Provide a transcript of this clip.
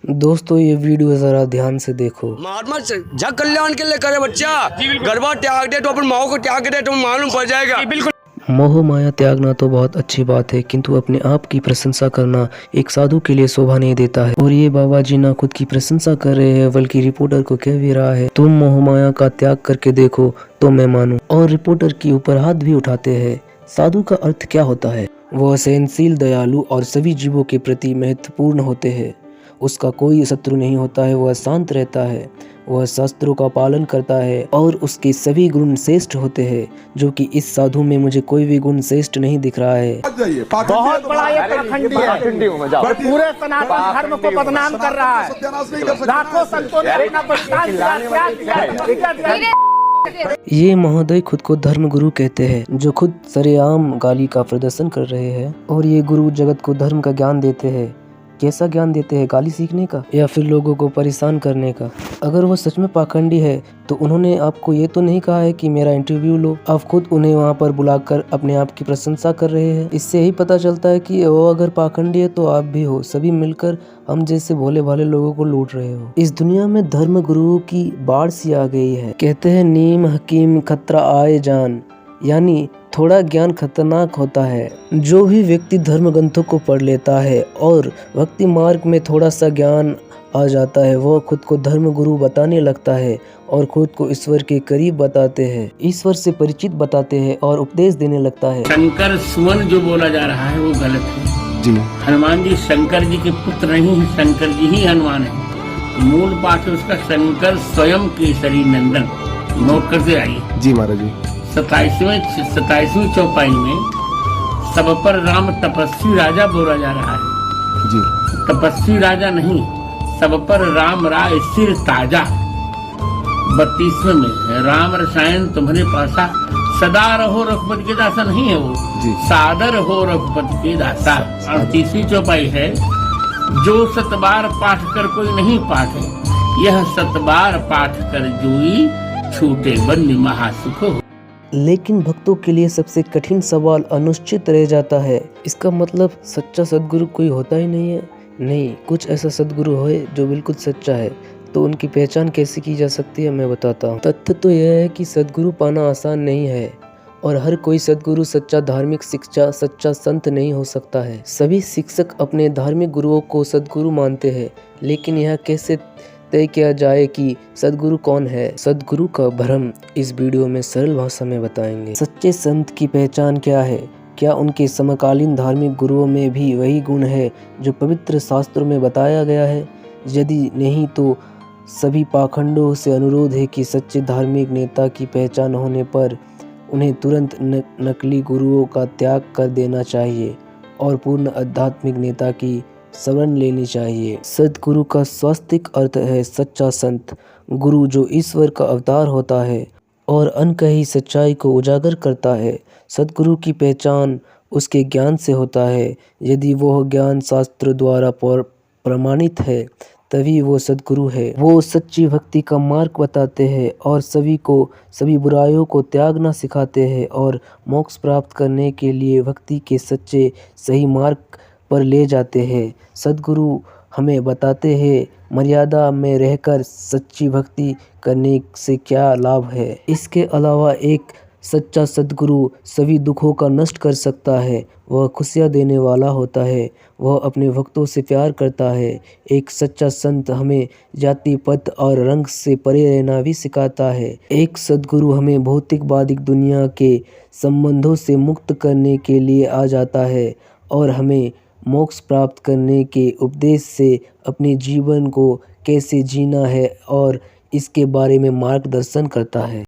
दोस्तों ये वीडियो जरा ध्यान से देखो। महात्मा जग कल्याण के लिए करे बच्चा, गरबा त्याग दे तो अपन माओ को त्याग दे तो मालूम पड़ जाएगा। बिल्कुल। मोह माया त्यागना तो बहुत अच्छी बात है, किंतु अपने आप की प्रशंसा करना एक साधु के लिए शोभा नहीं देता है। और ये बाबा जी ना खुद की प्रशंसा कर रहे हैं बल्कि रिपोर्टर को कह भी रहा है, तुम मोह माया का त्याग करके देखो तो मैं मानूं। और रिपोर्टर के ऊपर हाथ भी उठाते हैं। साधु का अर्थ क्या होता है? वह सहनशील, दयालु और सभी जीवों के प्रति महत्वपूर्ण होते हैं। उसका कोई शत्रु नहीं होता है। वह शांत रहता है, वह शास्त्रों का पालन करता है और उसके सभी गुण श्रेष्ठ होते हैं, जो कि इस साधु में मुझे कोई भी गुण श्रेष्ठ नहीं दिख रहा है। बहुत बड़ा ये पाखंडी है, पूरे सनातन धर्म को बदनाम कर रहा है। लाखों संतों ने अपना बलिदान दिया। ये महोदय खुद को धर्म गुरु कहते हैं, जो खुद सरेआम गाली का प्रदर्शन कर रहे हैं। और ये गुरु जगत को धर्म का ज्ञान देते हैं। कैसा ज्ञान देते हैं? गाली सीखने का या फिर लोगों को परेशान करने का? अगर वो सच में पाखंडी है तो उन्होंने आपको ये तो नहीं कहा है कि मेरा इंटरव्यू लो। आप खुद उन्हें वहाँ पर बुलाकर अपने आप की प्रशंसा कर रहे हैं। इससे ही पता चलता है कि वो अगर पाखंडी है तो आप भी हो। सभी मिलकर हम जैसे भोले भाले लोगों को लूट रहे हो। इस दुनिया में धर्म गुरुओं की बाढ़ सी आ गई है। कहते हैं नीम हकीम खतरा आए जान, यानी थोड़ा ज्ञान खतरनाक होता है। जो भी व्यक्ति धर्म ग्रंथों को पढ़ लेता है और भक्ति मार्ग में थोड़ा सा ज्ञान आ जाता है, वह खुद को धर्म गुरु बताने लगता है और खुद को ईश्वर के करीब बताते हैं, ईश्वर से परिचित बताते हैं और उपदेश देने लगता है। शंकर सुमन जो बोला जा रहा है वो गलत है जी। हनुमान जी शंकर जी के पुत्र नहीं है, शंकर जी ही हनुमान है। मूल बात है उसका शंकर स्वयं केसरी नंदन। नोट करते आइए जी महाराज जी। 27वीं चौपाई में सब पर राम तपस्वी राजा बोला जा रहा है जी। तपस्वी राजा नहीं, सब पर राम राय सिर ताजा। 32वें में राम रसायन तुम्हारे पासा, सदा रहो रघुपति के दासा नहीं है वो जी। सादर हो रघुपति के दासा। 38वीं चौपाई है, जो सतबार पाठ कर कोई नहीं पाठे, यह सतबार पाठ कर जोई, छूटे बन्नी महासुख हो। लेकिन भक्तों के लिए सबसे कठिन सवाल अनिश्चित रह जाता है। इसका मतलब सच्चा सदगुरु कोई होता ही नहीं है? नहीं, कुछ ऐसा सदगुरु है जो बिल्कुल सच्चा है। तो उनकी पहचान कैसे की जा सकती है, मैं बताता हूँ। तथ्य तो यह है कि सदगुरु पाना आसान नहीं है और हर कोई सदगुरु सच्चा धार्मिक शिक्षा, सच्चा संत नहीं हो सकता है। सभी शिक्षक अपने धार्मिक गुरुओं को सदगुरु मानते हैं, लेकिन यह कैसे तय किया जाए कि सदगुरु कौन है? सदगुरु का भ्रम इस वीडियो में सरल भाषा में बताएंगे। सच्चे संत की पहचान क्या है? क्या उनके समकालीन धार्मिक गुरुओं में भी वही गुण है जो पवित्र शास्त्रों में बताया गया है? यदि नहीं तो सभी पाखंडों से अनुरोध है कि सच्चे धार्मिक नेता की पहचान होने पर उन्हें तुरंत नकली गुरुओं का त्याग कर देना चाहिए और पूर्ण आध्यात्मिक नेता की शरण लेनी चाहिए। सदगुरु का स्वास्तिक अर्थ है सच्चा संत, गुरु जो ईश्वर का अवतार होता है और अनकही सच्चाई को उजागर करता है। सदगुरु की पहचान उसके ज्ञान से होता है। यदि वह ज्ञान शास्त्र द्वारा प्रमाणित है तभी वो सदगुरु है। वो सच्ची भक्ति का मार्ग बताते हैं और सभी को सभी बुराइयों को त्यागना सिखाते हैं और मोक्ष प्राप्त करने के लिए भक्ति के सच्चे सही मार्ग पर ले जाते हैं। सदगुरु हमें बताते हैं मर्यादा में रहकर सच्ची भक्ति करने से क्या लाभ है। इसके अलावा एक सच्चा सदगुरु सभी दुखों का नष्ट कर सकता है। वह खुशियाँ देने वाला होता है। वह अपने भक्तों से प्यार करता है। एक सच्चा संत हमें जाति पत और रंग से परे रहना भी सिखाता है। एक सदगुरु हमें भौतिकवादिक दुनिया के संबंधों से मुक्त करने के लिए आ जाता है और हमें मोक्ष प्राप्त करने के उपदेश से अपने जीवन को कैसे जीना है और इसके बारे में मार्गदर्शन करता है।